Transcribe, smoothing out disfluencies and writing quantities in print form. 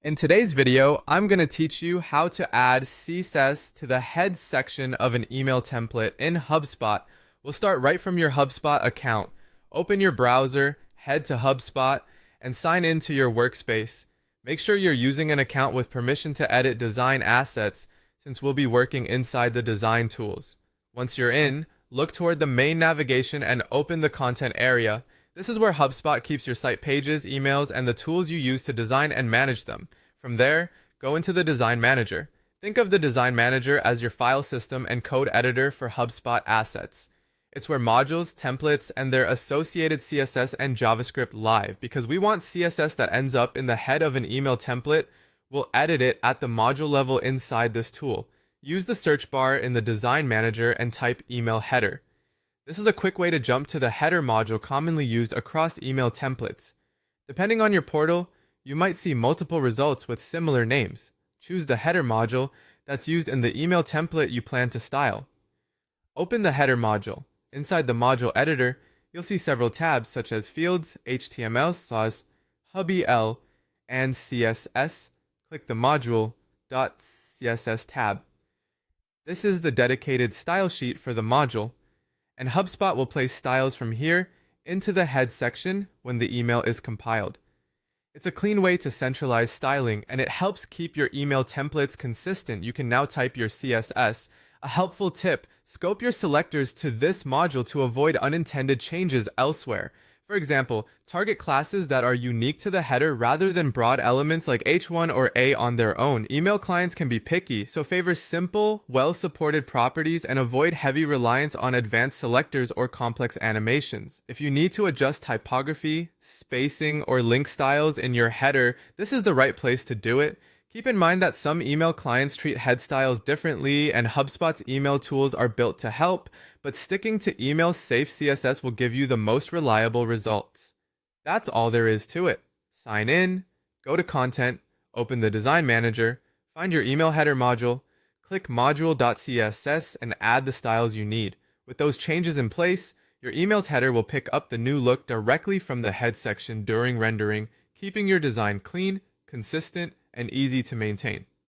In today's video, I'm going to teach you how to add CSS to the head section of an email template in HubSpot. We'll start right from your HubSpot account. Open your browser, head to HubSpot, and sign into your workspace. Make sure you're using an account with permission to edit design assets, since we'll be working inside the design tools. Once you're in, look toward the main navigation and open the content area. This is where HubSpot keeps your site pages, emails, and the tools you use to design and manage them. From there, go into the Design Manager. Think of the Design Manager as your file system and code editor for HubSpot assets. It's where modules, templates, and their associated CSS and JavaScript live. Because we want CSS that ends up in the head of an email template, we'll edit it at the module level inside this tool. Use the search bar in the Design Manager and type email header. This is a quick way to jump to the header module commonly used across email templates. Depending on your portal, you might see multiple results with similar names. Choose the header module that's used in the email template you plan to style. Open the header module. Inside the module editor, you'll see several tabs such as Fields, HTML, SOS, HubEL, and CSS. Click the module.css tab. This is the dedicated style sheet for the module, and HubSpot will place styles from here into the head section when the email is compiled. It's a clean way to centralize styling, and it helps keep your email templates consistent. You can now type your CSS. A helpful tip: scope your selectors to this module to avoid unintended changes elsewhere. For example, target classes that are unique to the header rather than broad elements like H1 or A on their own. Email clients can be picky, so favor simple, well-supported properties and avoid heavy reliance on advanced selectors or complex animations. If you need to adjust typography, spacing, or link styles in your header, this is the right place to do it. Keep in mind that some email clients treat head styles differently, and HubSpot's email tools are built to help, but sticking to email-safe CSS will give you the most reliable results. That's all there is to it. Sign in, go to Content, open the Design Manager, find your email header module, click module.css, and add the styles you need. With those changes in place, your email's header will pick up the new look directly from the head section during rendering, keeping your design clean, consistent, and easy to maintain.